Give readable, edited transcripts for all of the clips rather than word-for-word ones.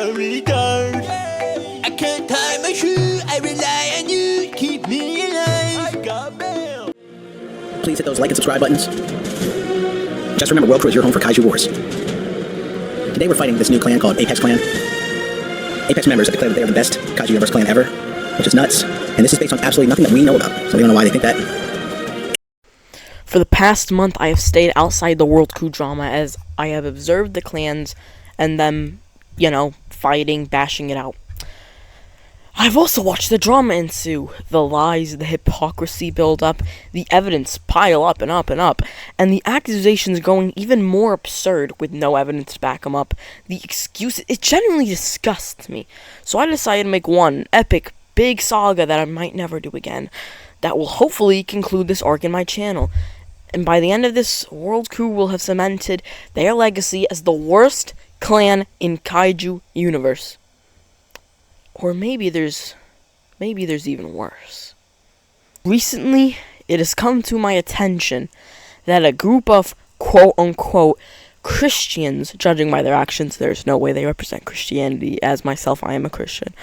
lonely dark. I can't tie my shoe, I rely on you, keep me alive. I got mail. Please hit those like and subscribe buttons. Just remember, World Crew is your home for Kaiju Wars. Today we're fighting this new clan called Apex Clan. Apex members have declared that they are the best Kaiju Universe clan ever, which is nuts. And this is based on absolutely nothing that we know about, so we don't know why they think that. For the past month, I have stayed outside the World Crew drama as I have observed the clans and them, you know, fighting, bashing it out. I've also watched the drama ensue, the lies, the hypocrisy build up, the evidence pile up and up and up, and the accusations going even more absurd with no evidence to back them up. The excuses, it genuinely disgusts me. So I decided to make one epic, big saga that I might never do again, that will hopefully conclude this arc in my channel. And by the end of this, World Crew will have cemented their legacy as the worst clan in Kaiju Universe. Or maybe there's even worse. Recently, it has come to my attention that a group of quote-unquote Christians, judging by their actions, there's no way they represent Christianity. As myself, I am a Christian,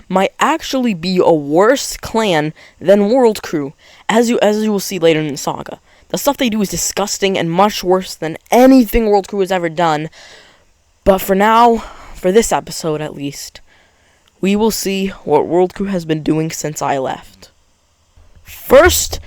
might actually be a worse clan than World Crew, as you will see later in the saga. The stuff they do is disgusting and much worse than anything World Crew has ever done. But for now, for this episode at least, we will see what World Crew has been doing since I left. First,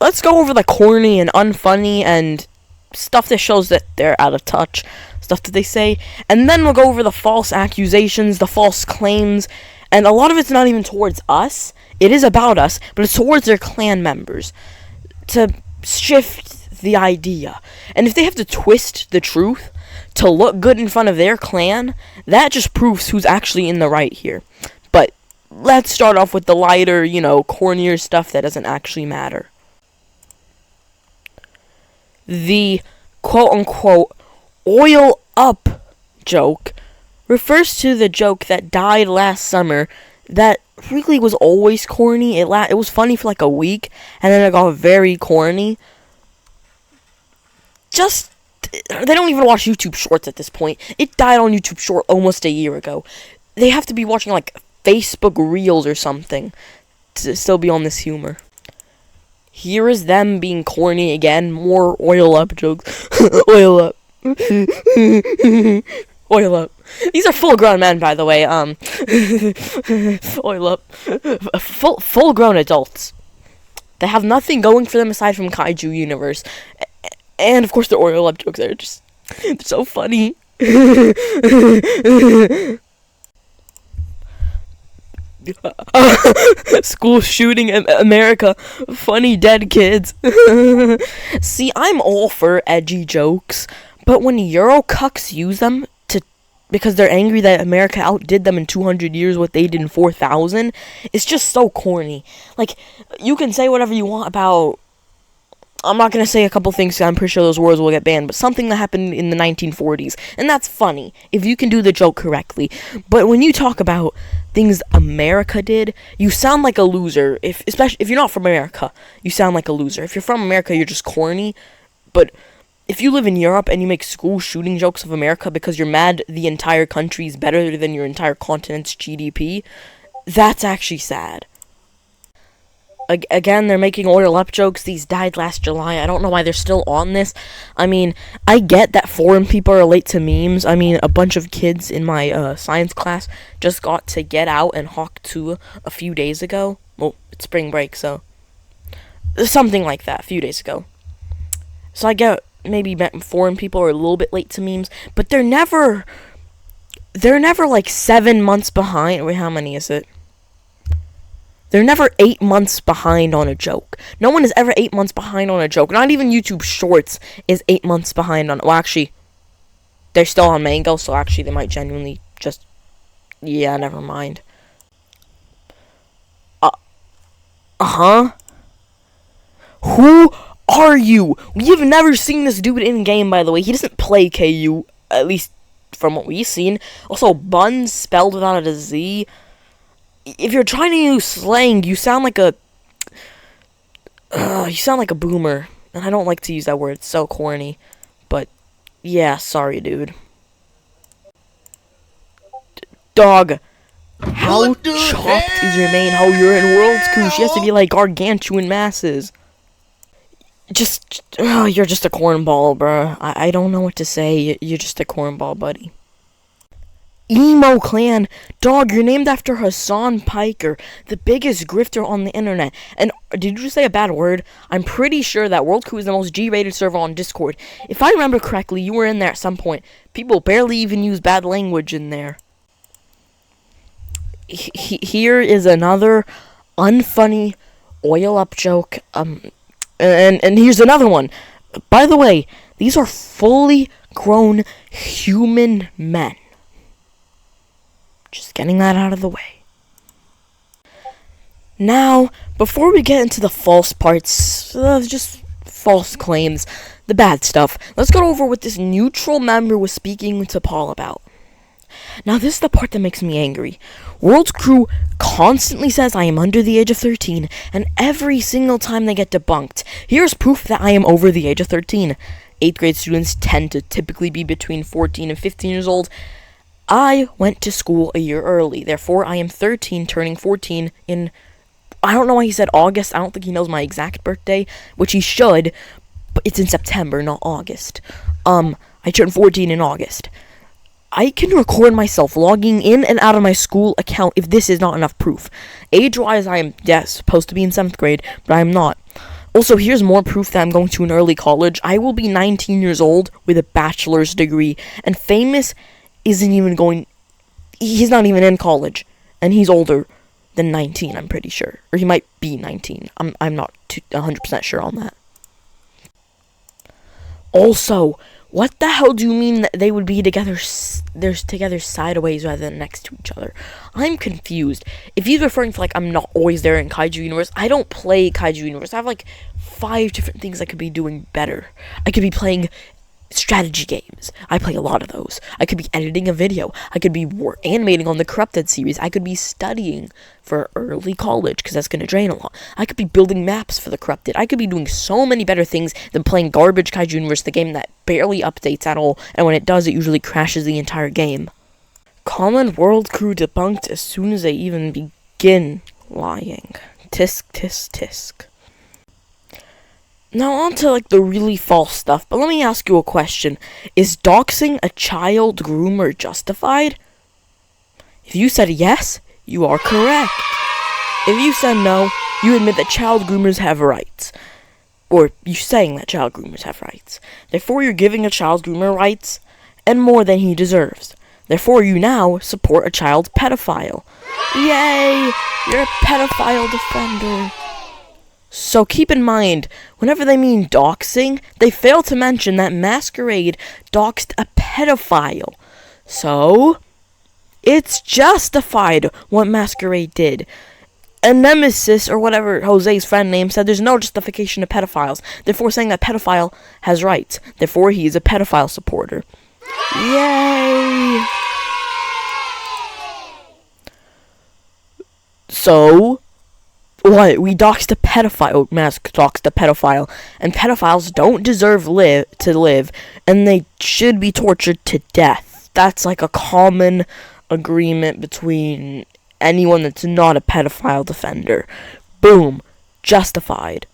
let's go over the corny and unfunny and stuff that shows that they're out of touch, stuff that they say, and then we'll go over the false accusations, the false claims, and a lot of it's not even towards us. It is about us, but it's towards their clan members to shift the idea. And if they have to twist the truth to look good in front of their clan, that just proves who's actually in the right here. But let's start off with the lighter, you know, cornier stuff that doesn't actually matter. The quote-unquote oil up joke refers to the joke that died last summer that really was always corny. It was funny for like a week, and then it got very corny. They don't even watch YouTube Shorts at this point. It died on YouTube Short almost a year ago. They have to be watching, like, Facebook Reels or something to still be on this humor. Here is them being corny again. More oil up jokes. Oil up. Oil up. These are full-grown men, by the way. Oil up. Full-grown adults. They have nothing going for them aside from Kaiju Universe. And, of course, the oil up jokes are just, they're so funny. School shooting in America. Funny dead kids. See, I'm all for edgy jokes, but when Eurocucks use them because they're angry that America outdid them in 200 years what they did in 4,000, it's just so corny. Like, you can say whatever you want about, I'm not going to say a couple things, I'm pretty sure those words will get banned, but something that happened in the 1940s, and that's funny, if you can do the joke correctly. But when you talk about things America did, you sound like a loser. Especially if you're not from America, you sound like a loser. If you're from America, you're just corny. But if you live in Europe and you make school shooting jokes of America because you're mad the entire country is better than your entire continent's GDP, that's actually sad. Again, they're making oil up jokes. These died last July. I don't know why they're still on this. I mean, I get that foreign people are late to memes. I mean, a bunch of kids in my science class just got to Get Out and Hawk 2 a few days ago. Well, it's spring break, so something like that, a few days ago. So I get maybe foreign people are a little bit late to memes, but they're never like 7 months behind. Wait, how many is it? They're never 8 months behind on a joke. No one is ever 8 months behind on a joke. Not even YouTube Shorts is 8 months behind on... Well, actually, they're still on Mango, so actually they might genuinely just... Yeah, never mind. Who are you? We have never seen this dude in-game, by the way. He doesn't play KU, at least from what we've seen. Also, Buns spelled without a Z. If you're trying to use slang, you sound like a boomer, and I don't like to use that word. It's so corny. But yeah, sorry, dude. Dog, how What the chopped is your main hoe? You're in World's Coup. She has to be like gargantuan masses. You're just a cornball, bruh. I don't know what to say. You're just a cornball, buddy. Emo Clan. Dog, you're named after Hassan Piker, the biggest grifter on the internet. And did you say a bad word? I'm pretty sure that World Coup is the most G-rated server on Discord. If I remember correctly, you were in there at some point. People barely even use bad language in there. Here is another unfunny oil up joke. And here's another one. By the way, these are fully grown human men. Just getting that out of the way. Now, before we get into the false parts, just false claims, the bad stuff, let's go over what this neutral member was speaking to Paul about. Now, this is the part that makes me angry. World's Crew constantly says I am under the age of 13, and every single time they get debunked, here's proof that I am over the age of 13. 8th grade students tend to typically be between 14 and 15 years old. I went to school a year early, therefore I am 13, turning 14 in, I don't know why he said August, I don't think he knows my exact birthday, which he should, but it's in September, not August. I turned 14 in August. I can record myself logging in and out of my school account if this is not enough proof. Age-wise, I am, yes, supposed to be in 7th grade, but I am not. Also, here's more proof that I'm going to an early college. I will be 19 years old with a bachelor's degree, and Famous isn't even going, he's not even in college, and he's older than 19, I'm pretty sure. Or he might be 19. I'm not 100% sure on that. Also, what the hell do you mean that they would be together, they're together sideways rather than next to each other? I'm confused. If he's referring to, like, I'm not always there in Kaiju Universe, I don't play Kaiju Universe. I have, like, 5 different things I could be doing better. I could be playing strategy games. I play a lot of those. I could be editing a video. I could be animating on the Corrupted series. I could be studying for early college, because that's going to drain a lot. I could be building maps for the Corrupted. I could be doing so many better things than playing garbage Kaiju Universe, the game that barely updates at all, and when it does, it usually crashes the entire game. Common World Crew debunked as soon as they even begin lying. Tisk, tisk, tisk. Now on to, like, the really false stuff, but let me ask you a question. Is doxing a child groomer justified? If you said yes, you are correct. If you said no, you admit that child groomers have rights. Or you're saying that child groomers have rights. Therefore, you're giving a child groomer rights, and more than he deserves. Therefore, you now support a child pedophile. Yay! You're a pedophile defender. So keep in mind, whenever they mean doxing, they fail to mention that Masquerade doxed a pedophile. So, it's justified what Masquerade did. And Nemesis, or whatever Jose's friend name, said there's no justification to pedophiles, therefore saying that pedophile has rights. Therefore, he is a pedophile supporter. Yay! So, what? We doxed a pedophile. Mask doxed a pedophile. And pedophiles don't deserve to live. And they should be tortured to death. That's like a common agreement between anyone that's not a pedophile defender. Boom. Justified.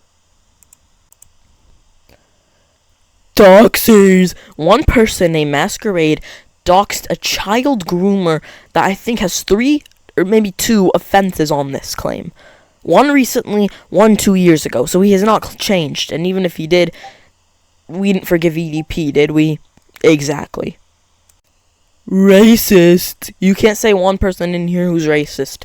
Doxers! One person named Masquerade doxed a child groomer that I think has 3 or maybe 2 offenses on this claim. One recently, one 2 years ago, so he has not changed. And even if he did, we didn't forgive EDP, did we? Exactly. Racist. You can't say one person in here who's racist.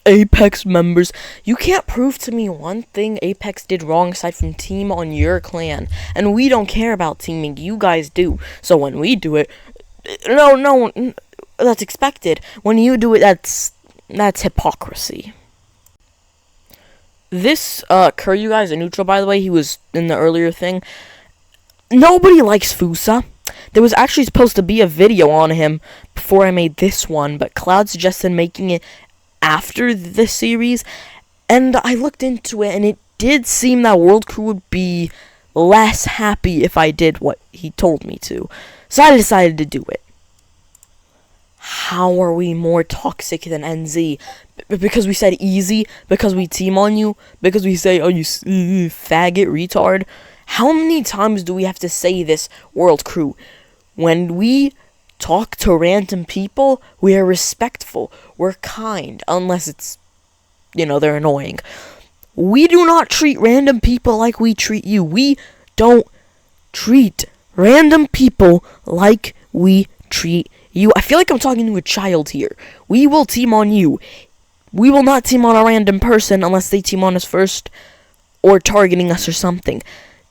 Apex members. You can't prove to me one thing Apex did wrong aside from team on your clan. And we don't care about teaming. You guys do. So when we do it, no, that's expected. When you do it, that's hypocrisy. This, you guys, a neutral, by the way, he was in the earlier thing. Nobody likes Fusa. There was actually supposed to be a video on him before I made this one, but Cloud suggested making it after this series, and I looked into it, and it did seem that World Crew would be less happy if I did what he told me to. So I decided to do it. how are we more toxic than NZ? Because we said easy? Because we team on you? Because we say, oh, you faggot retard? How many times do we have to say this, World Crew? When we talk to random people, we are respectful. We're kind. Unless it's, they're annoying. We do not treat random people like we treat you. We don't treat random people like we treat you. I feel like I'm talking to a child here. We will team on you. We will not team on a random person unless they team on us first or targeting us or something.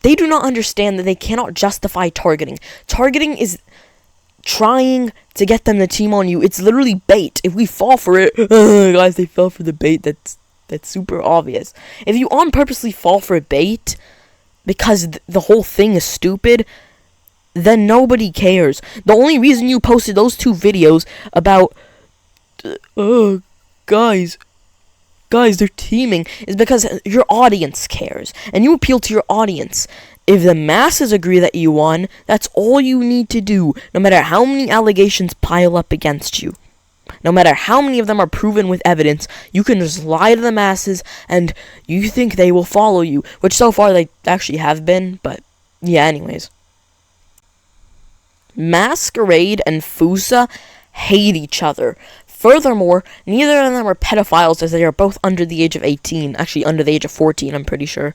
They do not understand that they cannot justify targeting. Targeting is trying to get them to team on you. It's literally bait. If we fall for it, guys, they fell for the bait. That's super obvious. If you on purposely fall for a bait because the whole thing is stupid, then nobody cares. The only reason you posted those 2 videos about guys, they're teaming, is because your audience cares, and you appeal to your audience. If the masses agree that you won, that's all you need to do, no matter how many allegations pile up against you. No matter how many of them are proven with evidence, you can just lie to the masses, and you think they will follow you, which so far they actually have been, but yeah, anyways. Masquerade and Fusa hate each other. Furthermore, neither of them are pedophiles, as they are both under the age of 18. Actually, under the age of 14, I'm pretty sure.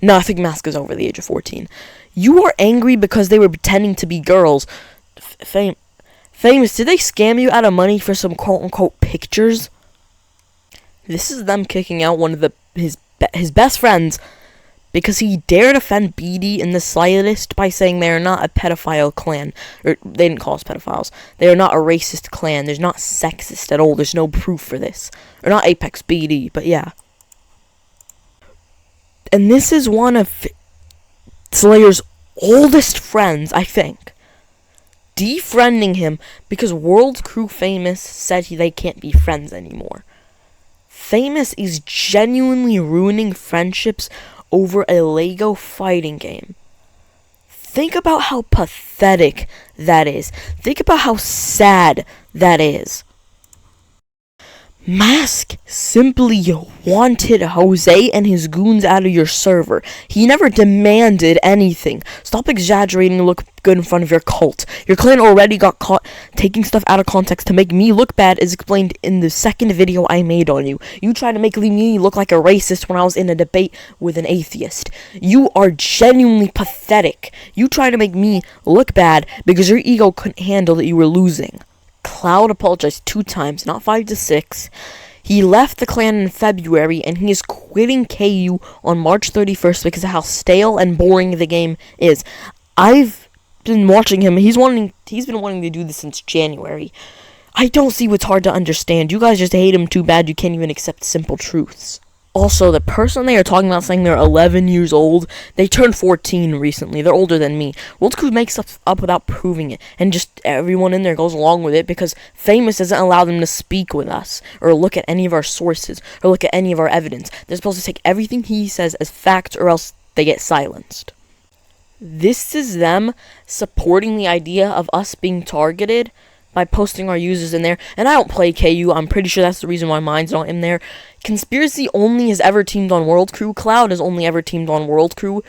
No, I think Mask is over the age of 14. You are angry because they were pretending to be girls. Famous, did they scam you out of money for some quote-unquote pictures? This is them kicking out one of his best friends because he dared offend BD in the slightest by saying they are not a pedophile clan. Or, they didn't call us pedophiles. They are not a racist clan. There's not sexist at all. There's no proof for this. Or not Apex, BD, but yeah. And this is one of Slayer's oldest friends, I think. Defriending him because World Crew Famous said they can't be friends anymore. Famous is genuinely ruining friendships over a Lego fighting game. Think about how pathetic that is. Think about how sad that is. Mask simply wanted Jose and his goons out of your server. He never demanded anything. Stop exaggerating and look good in front of your cult. Your clan already got caught taking stuff out of context to make me look bad, as explained in the second video I made on you. You tried to make me look like a racist when I was in a debate with an atheist. You are genuinely pathetic. You tried to make me look bad because your ego couldn't handle that you were losing. Cloud apologized 2 times, not 5 to 6. He left the clan in February, and he is quitting KU on March 31st because of how stale and boring the game is. I've been watching him. He's been wanting to do this since January. I don't see what's hard to understand. You guys just hate him too bad you can't even accept simple truths. Also, the person they are talking about saying they're 11 years old, they turned 14 recently. They're older than me. World Crew makes stuff up without proving it, and just everyone in there goes along with it because Famous doesn't allow them to speak with us, or look at any of our sources, or look at any of our evidence. They're supposed to take everything he says as fact, or else they get silenced. This is them supporting the idea of us being targeted by posting our users in there. And I don't play KU. I'm pretty sure that's the reason why mine's not in there. Conspiracy only has ever teamed on World Crew. Cloud has only ever teamed on World Crew.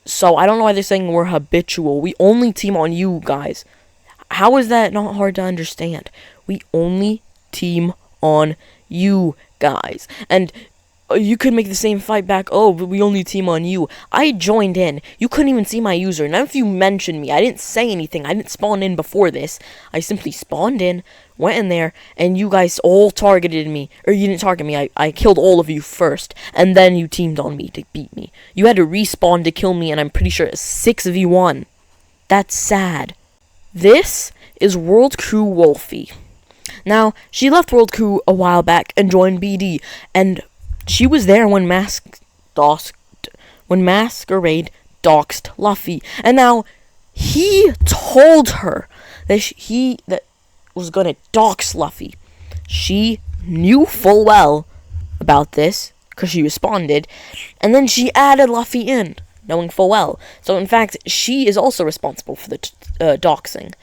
So I don't know why they're saying we're habitual. We only team on you guys. How is that not hard to understand? We only team on you guys. And you could make the same fight back. Oh, but we only team on you. I joined in. You couldn't even see my user. None of you mentioned me. I didn't say anything. I didn't spawn in before this. I simply spawned in, went in there, and you guys all targeted me. Or you didn't target me. I killed all of you first. And then you teamed on me to beat me. You had to respawn to kill me, and I'm pretty sure 6v1. That's sad. This is World Crew Wolfie. Now, she left World Crew a while back and joined BD, and she was there when Masquerade doxed Luffy, and now he told her that he was gonna dox Luffy. She knew full well about this because she responded, and then she added Luffy in, knowing full well. So in fact, she is also responsible for the doxing.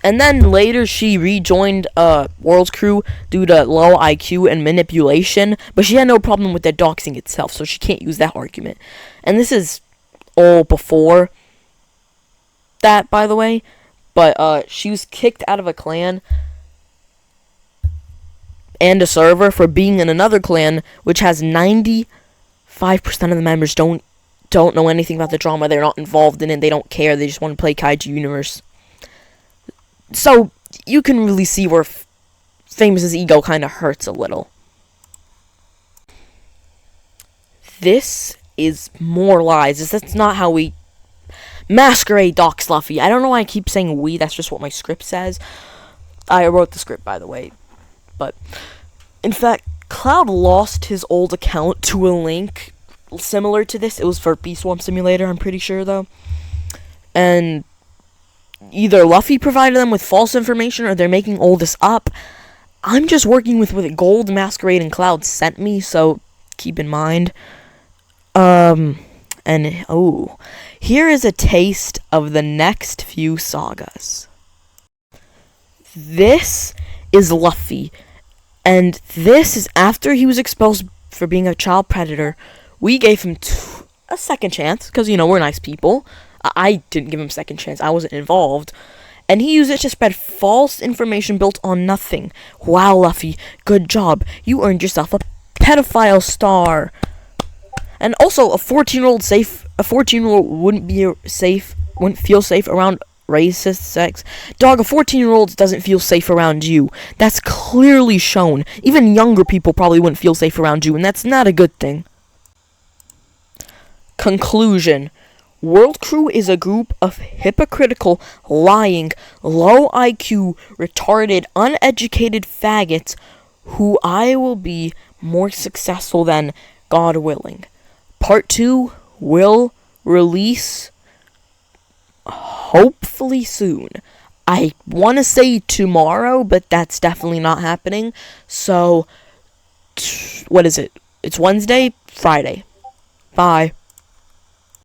And then later she rejoined World Crew due to low IQ and manipulation, but she had no problem with the doxing itself, so she can't use that argument. And this is all before that, by the way, but she was kicked out of a clan and a server for being in another clan which has 95% of the members don't know anything about the drama. They're not involved in it. They don't care. They just want to play Kaiju Universe. So, you can really see where Famous's ego kind of hurts a little. This is more lies. That's not how we masquerade dox Luffy. I don't know why I keep saying we. That's just what my script says. I wrote the script, by the way. But, in fact, Cloud lost his old account to a link similar to this. It was for Beast Swarm Simulator, I'm pretty sure, though. And either Luffy provided them with false information or they're making all this up. I'm just working with what Gold, Masquerade, and Cloud sent me, so keep in mind. Here is a taste of the next few sagas. This is Luffy, and this is after he was exposed for being a child predator. We gave him a second chance, because, we're nice people. I didn't give him a second chance. I wasn't involved. And he used it to spread false information built on nothing. Wow, Luffy, good job. You earned yourself a pedophile star. And also, a 14-year-old wouldn't feel safe around racist sex. Dog, a 14-year-old doesn't feel safe around you. That's clearly shown. Even younger people probably wouldn't feel safe around you, and that's not a good thing. Conclusion. World Crew is a group of hypocritical, lying, low IQ, retarded, uneducated faggots who I will be more successful than, God willing. Part 2 will release hopefully soon. I want to say tomorrow, but that's definitely not happening. So, what is it? It's Wednesday? Friday. Bye.